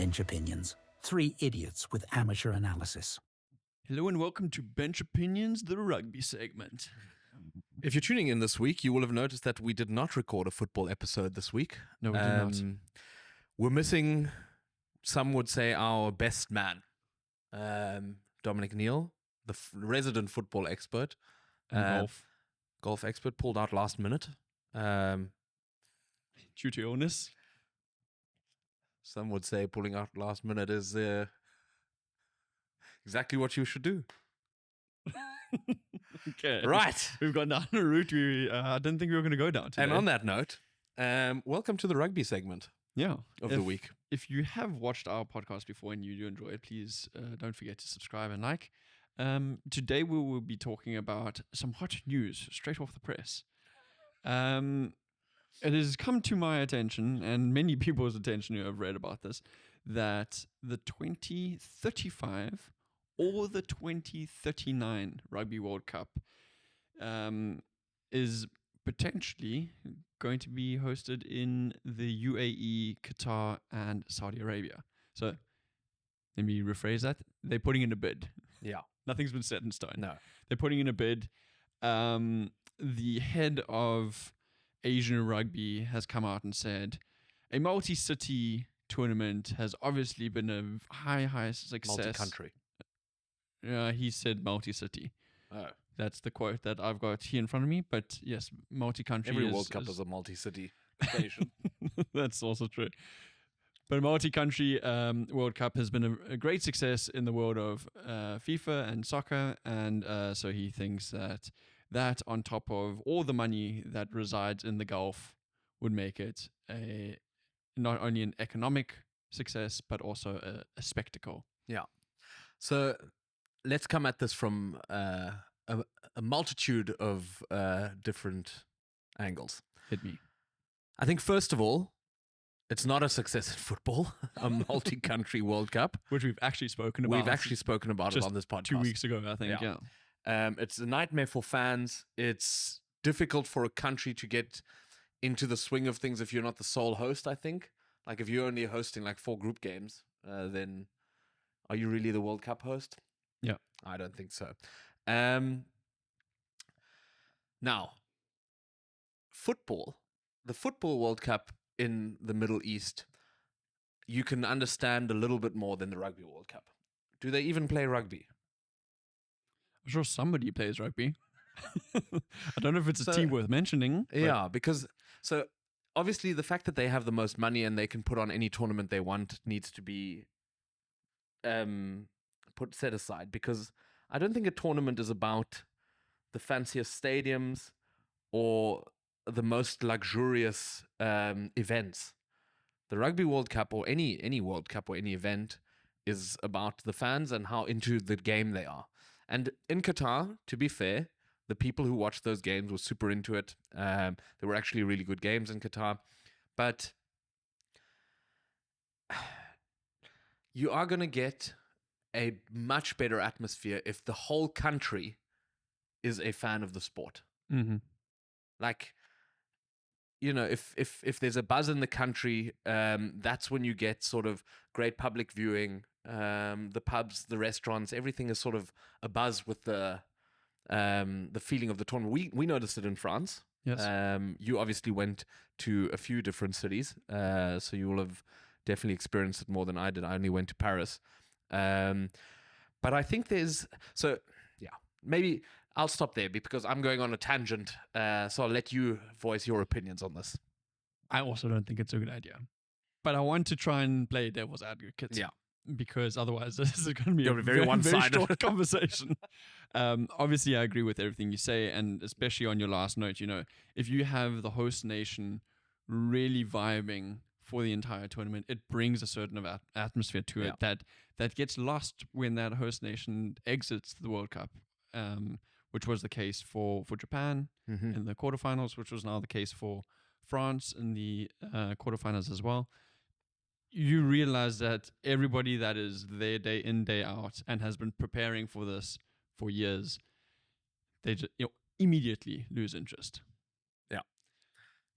Bench Opinions. Three idiots with amateur analysis. Hello and welcome to Bench Opinions, the rugby segment. If you're tuning in this week, you will have noticed that we did not record a football episode this week. No, we did not. We're missing, some would say, our best man. Dominic Neal, the resident football expert. Golf expert, pulled out last minute. Due to illness. Some would say pulling out last minute is exactly what you should do. Okay. Right. We've gone down a route I didn't think we were going to go down today. And on that note, welcome to the rugby segment of the week. If you have watched our podcast before and you do enjoy it, please don't forget to subscribe and like. Today we will be talking about some hot news straight off the press. It has come to my attention and many people's attention who have read about this that the 2035 or the 2039 Rugby World Cup is potentially going to be hosted in the UAE, Qatar, and Saudi Arabia. So let me rephrase that. They're putting in a bid. Yeah. Nothing's been set in stone. No. They're putting in a bid. The head of Asian rugby has come out and said a multi-city tournament has obviously been a high success. Multi-country. He said multi-city. Oh. That's the quote that I've got here in front of me. But yes, multi-country. Every World Cup is a multi-city occasion. That's also true. But multi-country World Cup has been a great success in the world of FIFA and soccer. And so he thinks that on top of all the money that resides in the Gulf would make it not only an economic success, but also a spectacle. Yeah. So let's come at this from a multitude of different angles. Hit me. I think, first of all, it's not a success in football, a multi-country World Cup. Which we've actually spoken about. We've actually spoken about it on this podcast. 2 weeks ago, I think, yeah. It's a nightmare for fans. It's difficult for a country to get into the swing of things if you're not the sole host, I think. Like if you're only hosting like 4 group games, then are you really the World Cup host? Yeah. I don't think so. Now, the Football World Cup in the Middle East, you can understand a little bit more than the Rugby World Cup. Do they even play rugby? I'm sure somebody plays rugby. I don't know if it's a team worth mentioning. Yeah, because so obviously the fact that they have the most money and they can put on any tournament they want needs to be set aside, because I don't think a tournament is about the fanciest stadiums or the most luxurious events. The Rugby World Cup or any World Cup or any event is about the fans and how into the game they are. And in Qatar, to be fair, the people who watched those games were super into it. There were actually really good games in Qatar. But you are going to get a much better atmosphere if the whole country is a fan of the sport. Mm-hmm. Like, you know, if there's a buzz in the country, that's when you get sort of great public viewing. The pubs, the restaurants, everything is sort of a buzz with the feeling of the tournament. We noticed it in France. Yes. You obviously went to a few different cities, so you will have definitely experienced it more than I did. I only went to Paris. But I think maybe I'll stop there because I'm going on a tangent. So I'll let you voice your opinions on this. I also don't think it's a good idea. But I want to try and play devil's advocate. Yeah. Because otherwise this is going to be It'll a be very one-sided. very short conversation. Obviously, I agree with everything you say, and especially on your last note, you know, if you have the host nation really vibing for the entire tournament, it brings a certain atmosphere to it that gets lost when that host nation exits the World Cup, which was the case for Japan in the quarterfinals, which was now the case for France in the quarterfinals as well. You realize that everybody that is there day in, day out and has been preparing for this for years, they just immediately lose interest. Yeah.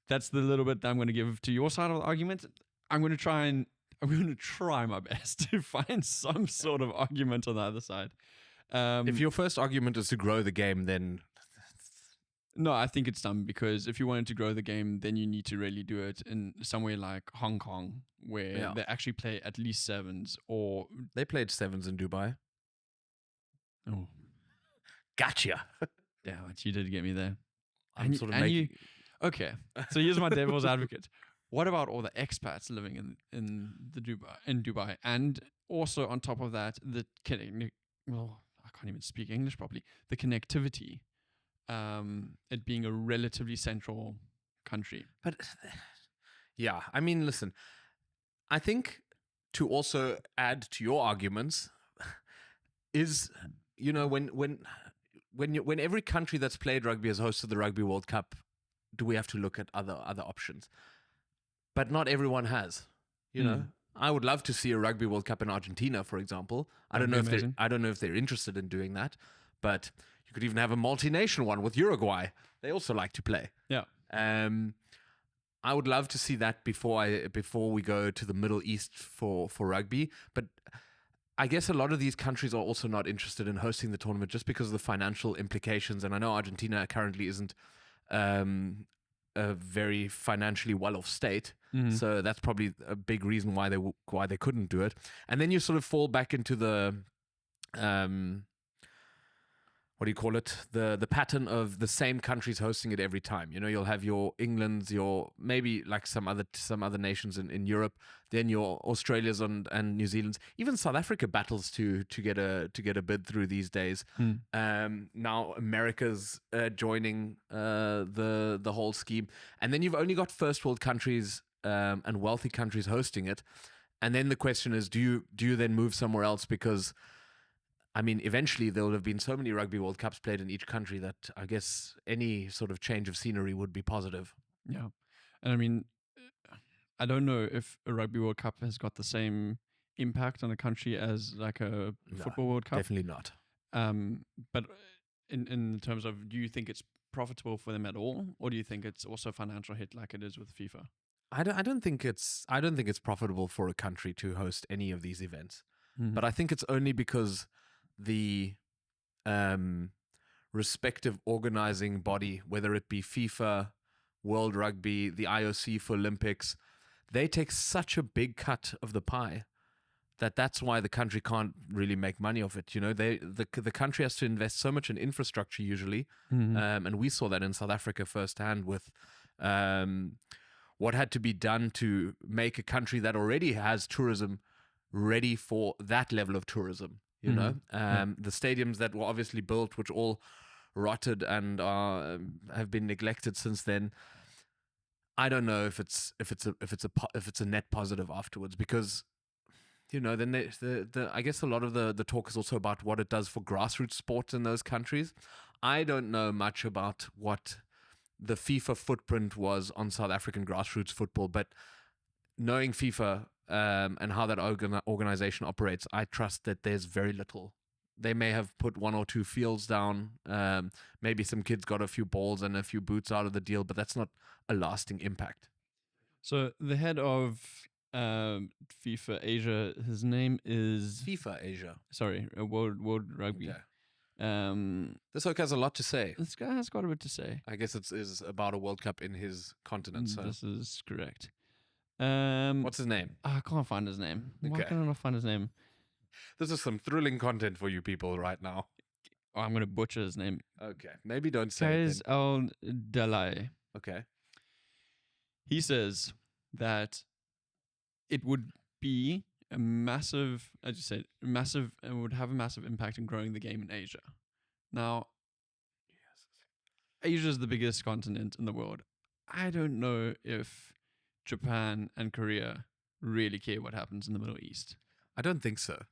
That's the little bit that I'm going to give to your side of the argument. I'm going to try and I'm going to try my best to find some sort of argument on the other side. If your first argument is to grow the game, then No, I think it's dumb because if you wanted to grow the game, then you need to really do it in somewhere like Hong Kong, where they actually play at least sevens, or they played sevens in Dubai. oh, Gotcha. yeah, you did get me there. I'm sort of making. Okay, so here's my devil's advocate. What about all the expats living in Dubai, and also on top of that, well, I can't even speak English properly. The connectivity, it being a relatively central country. But yeah, I mean, listen, I think to also add to your arguments is, when every country that's played rugby has hosted the Rugby World Cup, do we have to look at other options? But not everyone has. You know, I would love to see a Rugby World Cup in Argentina, for example. I don't know if they're interested in doing that, but you could even have a multi-nation one with Uruguay. They also like to play. Yeah. I would love to see that before we go to the Middle East for rugby. But I guess a lot of these countries are also not interested in hosting the tournament just because of the financial implications. And I know Argentina currently isn't a very financially well-off state. So that's probably a big reason why they couldn't do it. And then you sort of fall back into the what do you call it? The pattern of the same countries hosting it every time. You know, you'll have your Englands, your maybe like some other nations in Europe, then your Australias and New Zealands. Even South Africa battles to get a bid through these days. Now America's joining the whole scheme, and then you've only got first world countries and wealthy countries hosting it. And then the question is, do you then move somewhere else? Because I mean, eventually there will have been so many Rugby World Cups played in each country that I guess any sort of change of scenery would be positive. Yeah. And I mean, I don't know if a Rugby World Cup has got the same impact on a country as like a Football World Cup. Definitely not. But in terms of, do you think it's profitable for them at all? Or do you think it's also a financial hit like it is with FIFA? I don't think it's profitable for a country to host any of these events. But I think it's only because the respective organizing body, whether it be FIFA, World Rugby, the IOC for Olympics, they take such a big cut of the pie that's why the country can't really make money off it. You know, the country has to invest so much in infrastructure usually, and we saw that in South Africa firsthand with what had to be done to make a country that already has tourism ready for that level of tourism. You know, the stadiums that were obviously built, which all rotted and have been neglected since then. I don't know if it's a net positive afterwards, because you know, then I guess a lot of the talk is also about what it does for grassroots sports in those countries. I don't know much about what the FIFA footprint was on South African grassroots football, but knowing FIFA and how that organization operates, I trust that there's very little. They may have put one or two fields down. Maybe some kids got a few balls and a few boots out of the deal, but that's not a lasting impact. So the head of FIFA Asia, his name is FIFA Asia. Sorry, World Rugby. Okay. This oak has a lot to say. This guy has got a bit to say. I guess it is about a World Cup in his continent. So this is correct. What's his name? I can't find his name. Why Okay. can I not find his name? This is some thrilling content for you people right now. Oh, I'm going to butcher his name. Okay. Maybe don't say Kais it. Al Dalai. Okay. He says that it would be a massive, as you said, and would have a massive impact in growing the game in Asia. Now, Asia is the biggest continent in the world. I don't know if Japan and Korea really care what happens in the Middle East. I don't think so.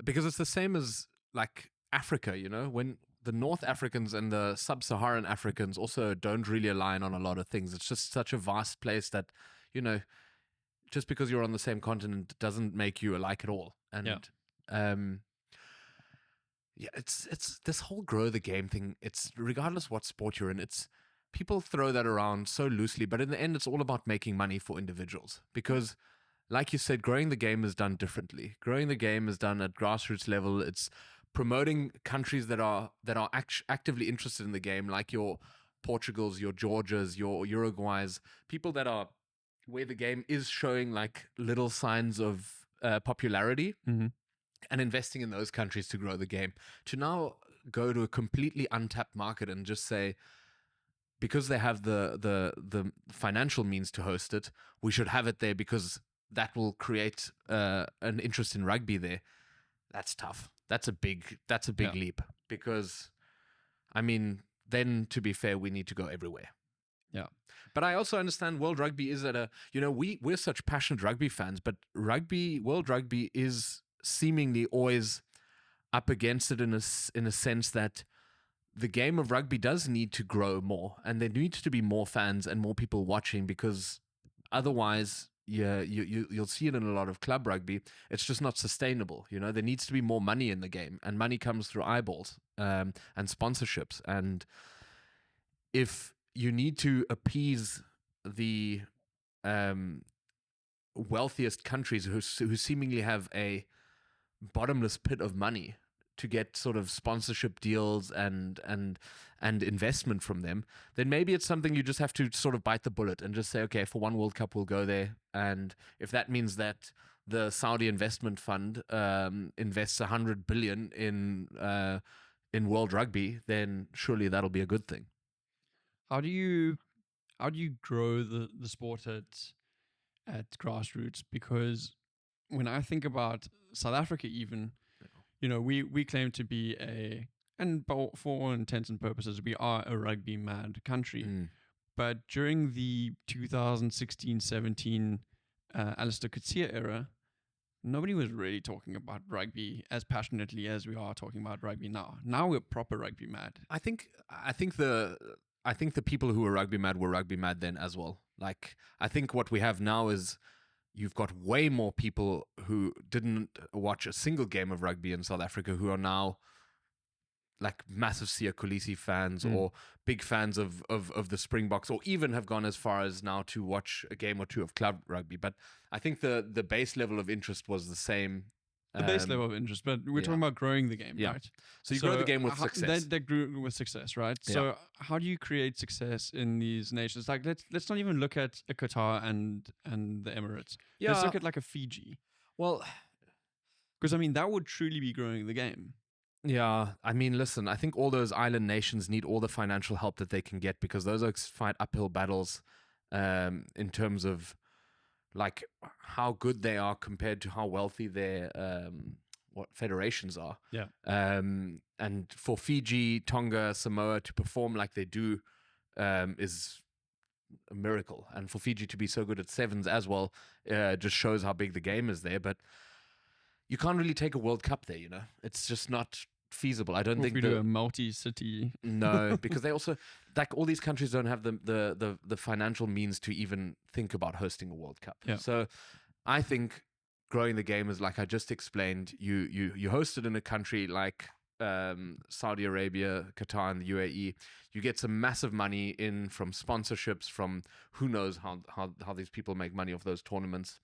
Because it's the same as like Africa, you know, when the North Africans and the Sub-Saharan Africans also don't really align on a lot of things. It's just such a vast place that, you know, just because you're on the same continent doesn't make you alike at all. And it's this whole grow the game thing. It's regardless what sport you're in, it's people throw that around so loosely, but in the end, it's all about making money for individuals, because like you said, growing the game is done differently. Growing the game is done at grassroots level. It's promoting countries that are actively interested in the game, like your Portugals, your Georgias, your Uruguays, people that are where the game is showing like little signs of popularity, and investing in those countries to grow the game. To now go to a completely untapped market and just say, because they have the financial means to host it, we should have it there because that will create an interest in rugby there. That's tough. That's a big leap, because I mean, then to be fair, we need to go everywhere. Yeah. But I also understand World Rugby is at a, we're such passionate rugby fans, but World Rugby is seemingly always up against it in a sense that the game of rugby does need to grow more, and there needs to be more fans and more people watching, because otherwise, you'll see it in a lot of club rugby. It's just not sustainable. There needs to be more money in the game, and money comes through eyeballs and sponsorships. And if you need to appease the wealthiest countries who seemingly have a bottomless pit of money to get sort of sponsorship deals and investment from them, then maybe it's something you just have to sort of bite the bullet and just say, okay, for one World Cup we'll go there, and if that means that the Saudi investment fund invests 100 billion in World Rugby, then surely that'll be a good thing. How do you grow the sport at grassroots? Because when I think about South Africa, even, we claim to be for all intents and purposes, we are a rugby mad country. But during the 2016-17 Alistair Coetzee era, nobody was really talking about rugby as passionately as we are talking about rugby now. Now we're proper rugby mad. I think the people who were rugby mad then as well. Like, I think what we have now is you've got way more people who didn't watch a single game of rugby in South Africa who are now like massive Siya Kolisi fans or big fans of the Springboks, or even have gone as far as now to watch a game or two of club rugby. But I think the base level of interest was the same. The base level of interest, but we're talking about growing the game, right? So you grow the game with success. That grew with success, right? Yeah. So how do you create success in these nations? Like, let's not even look at a Qatar and the Emirates. Yeah. Let's look at like a Fiji. Well, because I mean, that would truly be growing the game. Yeah, I mean, listen, I think all those island nations need all the financial help that they can get, because those are fight uphill battles in terms of like how good they are compared to how wealthy their federations are. Yeah. And for Fiji, Tonga, Samoa to perform like they do is a miracle. And for Fiji to be so good at sevens as well just shows how big the game is there. But you can't really take a World Cup there, It's just not feasible. I don't think we do a multi-city. No, because they also, like, all these countries don't have the financial means to even think about hosting a World Cup. Yeah. So I think growing the game is, like I just explained, you host it in a country like Saudi Arabia, Qatar, and the UAE. You get some massive money in from sponsorships, from who knows how these people make money off those tournaments.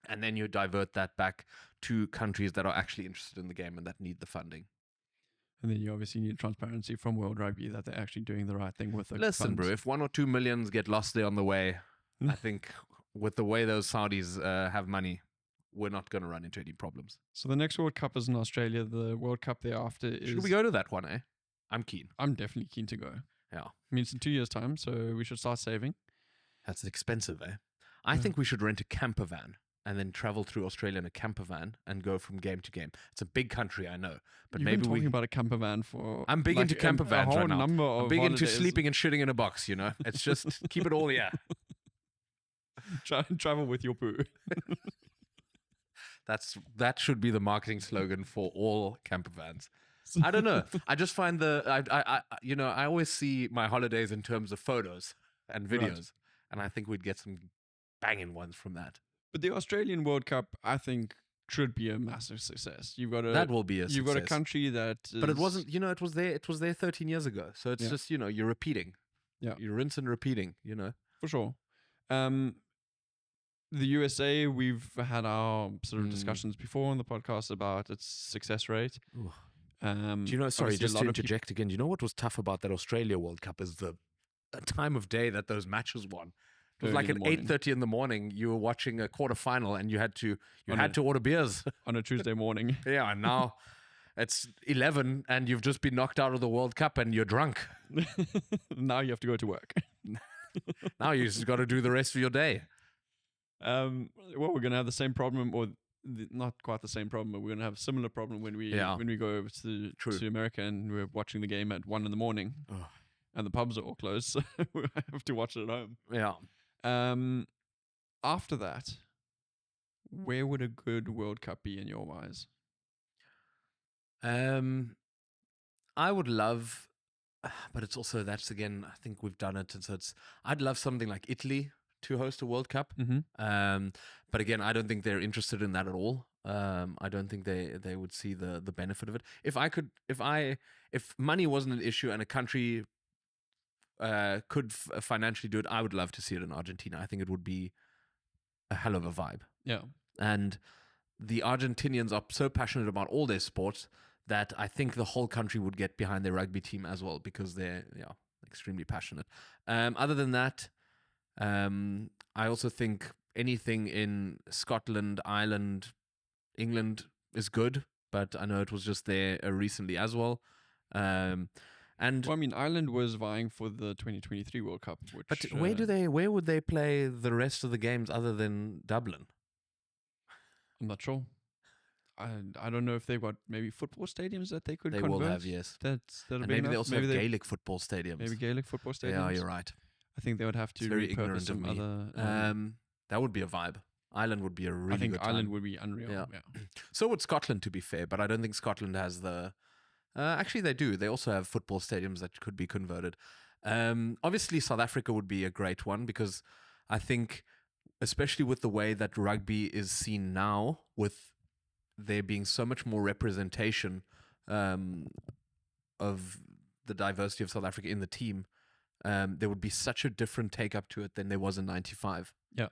And then you divert that back to countries that are actually interested in the game and that need the funding. And then you obviously need transparency from World Rugby that they're actually doing the right thing with the Listen, funds. bro, if 1 or 2 millions get lost there on the way, I think with the way those Saudis have money, we're not going to run into any problems. So the next World Cup is in Australia. The World Cup thereafter is... Should we go to that one, eh? I'm keen. I'm definitely keen to go. Yeah. I mean, it's in 2 years' time, so we should start saving. That's expensive, eh? I think we should rent a camper van and then travel through Australia in a camper van and go from game to game. It's a big country, I know, but You've maybe been talking about a camper van for... I'm big into camper vans right now. I'm big into holidays. sleeping and shitting in a box, It's just keep it all here. Try and travel with your poo. That should be the marketing slogan for all camper vans. I don't know. I just find I always see my holidays in terms of photos and videos, right. And I think we'd get some banging ones from that. But the Australian World Cup, I think, should be a massive success. That will be a success. You've got a country that But it wasn't, it was there 13 years ago. So it's just, you're repeating. Yeah. You rinse and repeating, For sure. The USA, we've had our sort of discussions before on the podcast about its success rate. Do you know, sorry, obviously a just lot to of peop- interject again, do you know what was tough about that Australia World Cup is the time of day that those matches won. It was Early like in at the morning. 8:30 in the morning. You were watching a quarterfinal, and you had to On a- order beers. on a Tuesday morning. Yeah, and now it's 11, and you've just been knocked out of the World Cup, and you're drunk. Now you have to go to work. Now you just got to do the rest of your day. Well, we're gonna have the same problem, or not quite the same problem, but we're gonna have a similar problem when we go over to America and we're watching the game at 1 a.m, Ugh. and the pubs are all closed, so we have to watch it at home. Yeah. After that, where would a good World Cup be in your eyes? I would love, but it's also, that's again, I think we've done it, and so I'd love something like Italy to host a World Cup. Mm-hmm. But again, I don't think they're interested in that at all. I don't think they would see the benefit of it. If money wasn't an issue and a country could financially do it, I would love to see it in Argentina. I think it would be a hell of a vibe. Yeah. And the Argentinians are so passionate about all their sports that I think the whole country would get behind their rugby team as well, because they're extremely passionate. Other than that, I also think anything in Scotland, Ireland, England is good, but I know it was just there recently as well. And Well, I mean, Ireland was vying for the 2023 World Cup. Which, but where would they play the rest of the games other than Dublin? I'm not sure. I don't know if they've got maybe football stadiums that they could They convert. will have, yes. That are And big maybe enough. they also have Gaelic football stadiums. Maybe Gaelic football stadiums. Yeah, you're right. I think they would have to It's very repurpose ignorant of some me. other. That would be a vibe. Ireland would be a really I think good Ireland time. would be unreal. Yeah. Yeah. So would Scotland, to be fair, but I don't think Scotland has the... actually, they do. They also have football stadiums that could be converted. Obviously, South Africa would be a great one, because I think, especially with the way that rugby is seen now, with there being so much more representation of the diversity of South Africa in the team, there would be such a different take up to it than there was in 95. Yeah.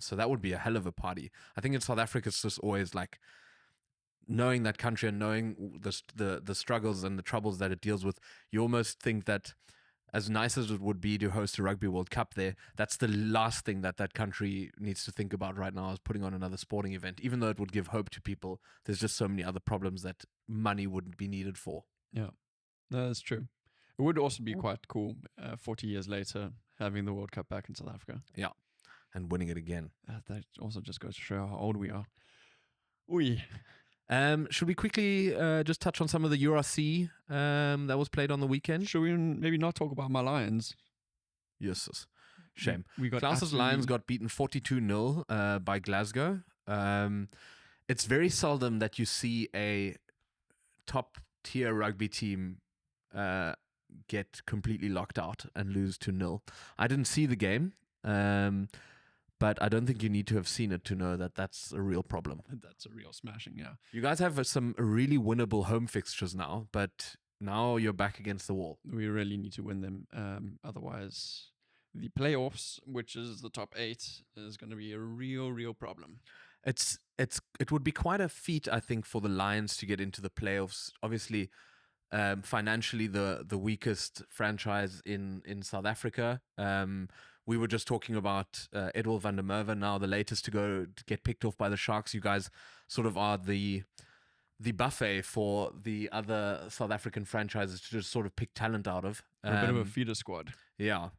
So that would be a hell of a party. I think in South Africa, it's just always like knowing that country and knowing the struggles and the troubles that it deals with. You almost think that as nice as it would be to host a Rugby World Cup there, that's the last thing that country needs to think about right now, is putting on another sporting event. Even though it would give hope to people, there's just so many other problems that money wouldn't be needed for. Yeah. No, that's true. It would also be quite cool 40 years later having the World Cup back in South Africa. Yeah. And winning it again. That also just goes to show how old we are. Oi. Should we quickly just touch on some of the URC that was played on the weekend? Should we maybe not talk about my Lions? Yes. Shame. We got Klaus's absolutely- Lions got beaten 42-0 by Glasgow. It's very seldom that you see a top-tier rugby team get completely locked out and lose 2-0. I didn't see the game, but I don't think you need to have seen it to know that that's a real problem. That's a real smashing, yeah. You guys have some really winnable home fixtures now, but now you're back against the wall. We really need to win them. Otherwise, the playoffs, which is the top 8, is going to be a real problem. It would be quite a feat, I think, for the Lions to get into the playoffs. Obviously, financially, the weakest franchise in South Africa. We were just talking about Edwin van der Merwe, now the latest to get picked off by the Sharks. You guys sort of are the buffet for the other South African franchises to just sort of pick talent out of. A bit of a feeder squad. Yeah.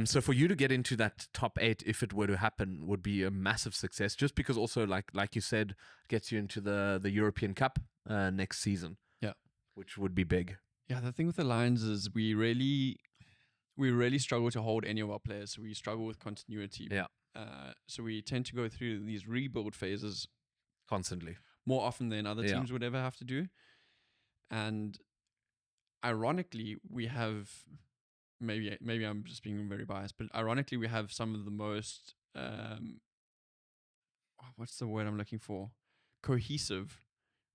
So for you to get into that top 8, if it were to happen, would be a massive success. Just because also, like you said, gets you into the European Cup next season. Yeah. Which would be big. Yeah, the thing with the Lions is we really struggle to hold any of our players. So we struggle with continuity. Yeah. So we tend to go through these rebuild phases Constantly. more often than other teams would ever have to do. And ironically, we have, maybe I'm just being very biased, but ironically, we have some of the most, what's the word I'm looking for? Cohesive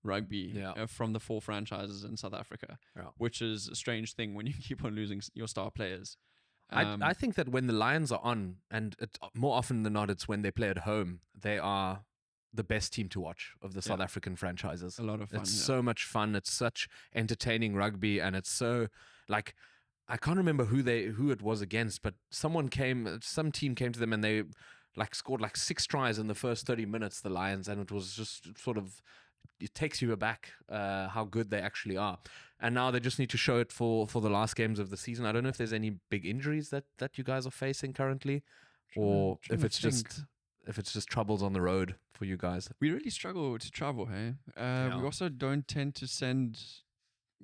rugby from the 4 franchises in South Africa, which is a strange thing when you keep on losing your star players. I think that when the Lions are on, and more often than not, it's when they play at home, they are the best team to watch of the South African franchises. A lot of fun. It's so much fun. It's such entertaining rugby, and it's so like I can't remember who it was against, but some team came to them and they like scored like 6 tries in the first 30 minutes, the Lions, and it was just sort of it takes you aback how good they actually are. And now they just need to show it for the last games of the season. I don't know if there's any big injuries that you guys are facing currently, or if it's just troubles on the road for you guys. We really struggle to travel, hey? We also don't tend to send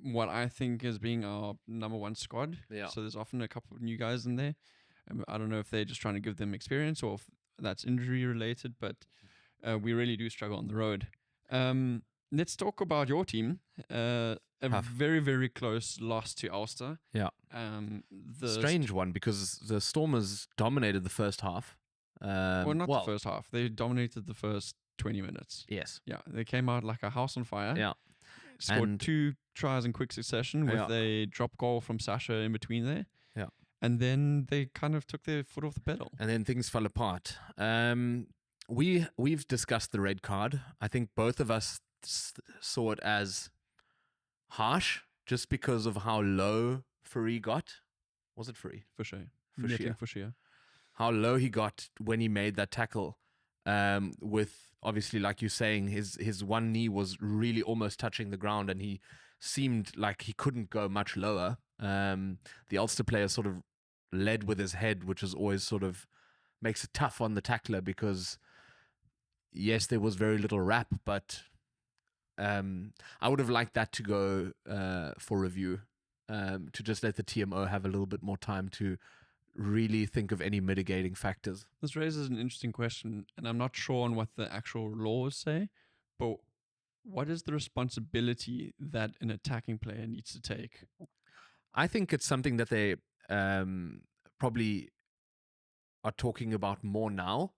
what I think is being our number one squad. Yeah. So there's often a couple of new guys in there. I don't know if they're just trying to give them experience or if that's injury related, but we really do struggle on the road. Let's talk about your team. Very, very close loss to Ulster. Yeah. The strange one because the Stormers dominated the first half. The first half. They dominated the first 20 minutes. Yes. Yeah. They came out like a house on fire. Yeah. Scored 2 tries in quick succession with a drop goal from Sasha in between there. Yeah. And then they kind of took their foot off the pedal. And then things fell apart. We've discussed the red card. I think both of us saw it as harsh just because of how low Fourie got. Was it Fourie? For sure. For sure. How low he got when he made that tackle. With obviously, like you're saying, his one knee was really almost touching the ground, and he seemed like he couldn't go much lower. The Ulster player sort of led with his head, which is always sort of makes it tough on the tackler because yes, there was very little rap, but I would have liked that to go for review, to just let the TMO have a little bit more time to really think of any mitigating factors. This raises an interesting question, and I'm not sure on what the actual laws say, but what is the responsibility that an attacking player needs to take? I think it's something that they probably are talking about more now.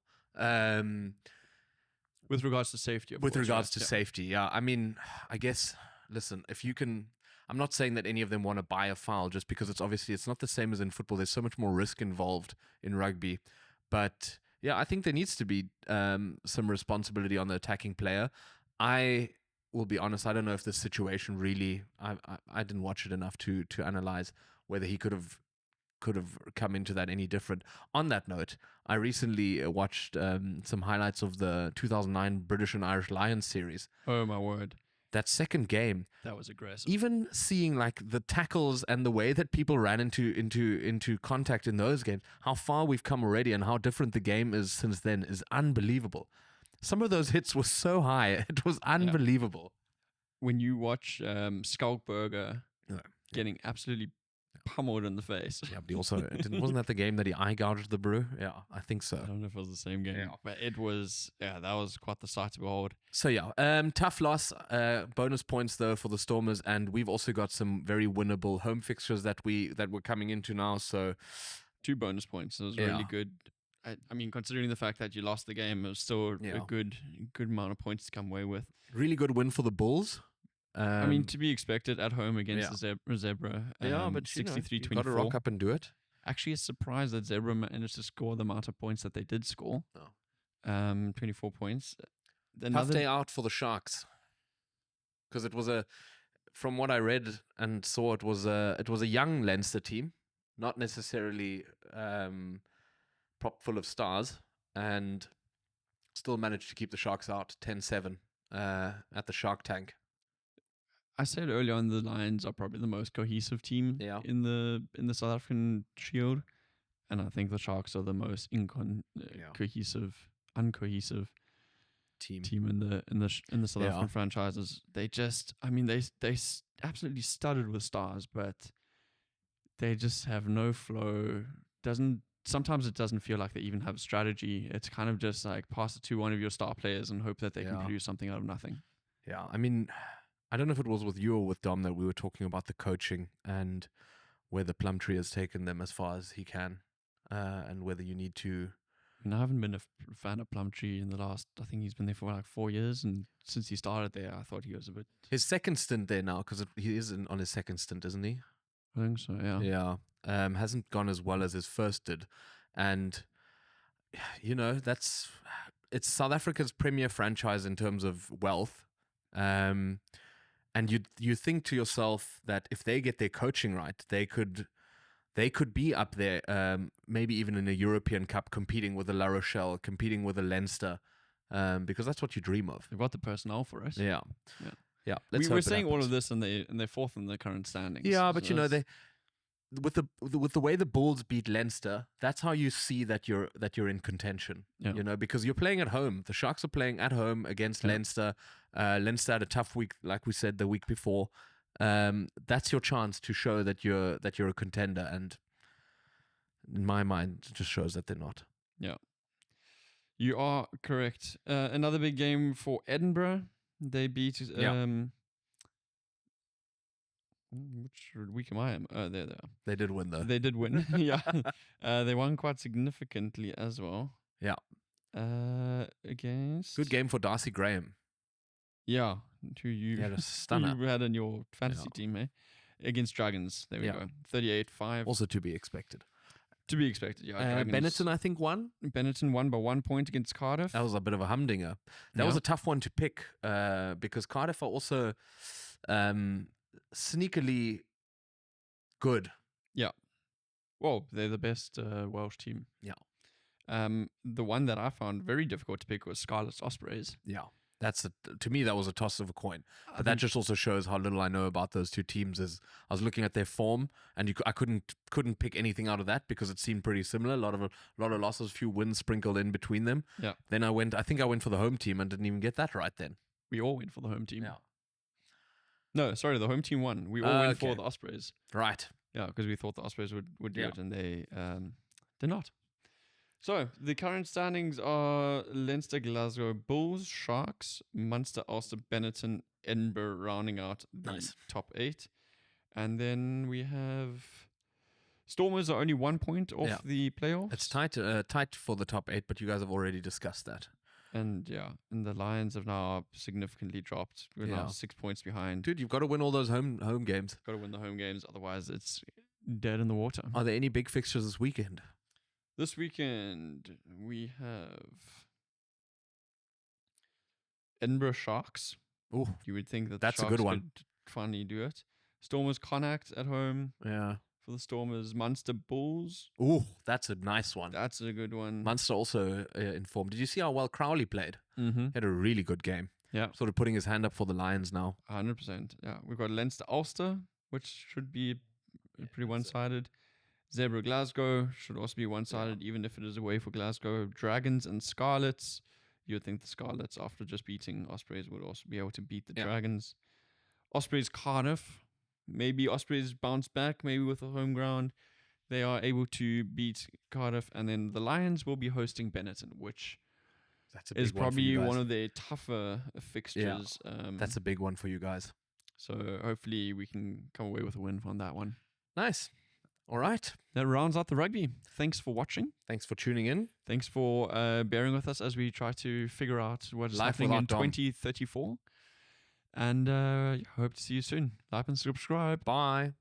With regards to safety, safety, yeah. I mean, I guess, listen, if you can... I'm not saying that any of them want to buy a foul just because it's not the same as in football. There's so much more risk involved in rugby. But yeah, I think there needs to be some responsibility on the attacking player. I will be honest, I don't know if this situation really... I didn't watch it enough to analyze whether he could have come into that any different. On that note, I recently watched some highlights of the 2009 British and Irish Lions series. Oh my word. That second game, that was aggressive. Even seeing like the tackles and the way that people ran into contact in those games, how far we've come already and how different the game is since then is unbelievable. Some of those hits were so high, it was unbelievable. When you watch Skalkberger getting absolutely pummeled in the face. Yeah, but he also wasn't that the game that he eye gouged the brew? Yeah, I think so. I don't know if it was the same game, but it was. Yeah, that was quite the sight to behold. So tough loss. Bonus points though for the Stormers, and we've also got some very winnable home fixtures that we're coming into now. So 2 bonus points. It was really good. I mean, considering the fact that you lost the game, it was still a good amount of points to come away with. Really good win for the Bulls. I mean, to be expected at home against the Zebra. But 63-24. You got to rock up and do it. Actually, a surprise that Zebra managed to score the amount of points that they did score. 24 points. Tough day out for the Sharks, because it was from what I read and saw, it was a young Leinster team, not necessarily prop full of stars, and still managed to keep the Sharks out 10-7 at the Shark Tank. I said earlier on, the Lions are probably the most cohesive team in the South African Shield, and I think the Sharks are the most uncohesive team in the South African franchises. They just, I mean, they absolutely studded with stars, but they just have no flow. Sometimes it doesn't feel like they even have a strategy. It's kind of just like pass it to one of your star players and hope that they can produce something out of nothing. Yeah, I mean, I don't know if it was with you or with Dom that we were talking about the coaching and whether Plumtree has taken them as far as he can, and whether you need to... I haven't been a fan of Plumtree in the last... I think he's been there for like 4 years, and since he started there, I thought he was a bit... His second stint there now, because he is on his second stint, isn't he? I think so, yeah. Yeah. hasn't gone as well as his first did, and it's South Africa's premier franchise in terms of wealth. And you think to yourself that if they get their coaching right, they could be up there, maybe even in a European Cup, competing with a La Rochelle, competing with a Leinster, because that's what you dream of. They've got the personnel for it. Yeah. We were saying all of this, and they're fourth in the current standings. Yeah, but so they with the way the Bulls beat Leinster, that's how you see that you're in contention. Yeah. Because you're playing at home. The Sharks are playing at home against Leinster. Leinster had a tough week, like we said the week before. That's your chance to show that you're a contender, and in my mind, it just shows that they're not. Yeah, you are correct. Another big game for Edinburgh. They beat which week am I in? Oh, there they are. They did win though. They did win. Yeah. They won quite significantly as well. Yeah. Against Good game for Darcy Graham. Yeah. Who you had a stunner. you had in your fantasy team, eh? Against Dragons. There we go. 38-5. Also to be expected. To be expected, yeah. Benetton, I think, won. Benetton won by 1 point against Cardiff. That was a bit of a humdinger. That was a tough one to pick because Cardiff are also sneakily good. Yeah. Well, they're the best Welsh team. Yeah. The one that I found very difficult to pick was Scarlet Ospreys. Yeah. To me, that was a toss of a coin. But that just also shows how little I know about those two teams. As I was looking at their form, and I couldn't pick anything out of that because it seemed pretty similar. A lot of losses, few wins sprinkled in between them. Yeah. Then I think I went for the home team and didn't even get that right. Then we all went for the home team. Yeah. No, sorry, the home team won. We all went for the Ospreys. Right. Yeah, because we thought the Ospreys would do it, and they did not. So, the current standings are Leinster, Glasgow, Bulls, Sharks, Munster, Ulster, Benetton, Edinburgh rounding out the top 8. And then we have Stormers are only 1 point off the playoffs. It's tight for the top 8, but you guys have already discussed that. And the Lions have now significantly dropped. We're now 6 points behind. Dude, you've got to win all those home games. Got to win the home games, otherwise it's dead in the water. Are there any big fixtures this weekend? This weekend, we have Edinburgh Sharks. Oh, you would think that that's the Sharks a good one. could finally do it. Stormers Connacht at home. Yeah. For the Stormers, Munster Bulls. Oh, that's a nice one. That's a good one. Munster also informed. Did you see how well Crowley played? Mm-hmm. He had a really good game. Yeah. Sort of putting his hand up for the Lions now. 100%. Yeah. We've got Leinster Ulster, which should be pretty one-sided. Zebra Glasgow should also be one-sided, even if it is away for Glasgow. Dragons and Scarlets. You would think the Scarlets, after just beating Ospreys, would also be able to beat the Dragons. Ospreys Cardiff. Maybe Ospreys bounce back, maybe with a home ground. They are able to beat Cardiff. And then the Lions will be hosting Benetton, which is probably one of their tougher fixtures. Yeah, that's a big one for you guys. So hopefully we can come away with a win on that one. Nice. All right. That rounds out the rugby. Thanks for watching. Thanks for tuning in. Thanks for bearing with us as we try to figure out what's happening in 2034. And hope to see you soon. Like and subscribe. Bye.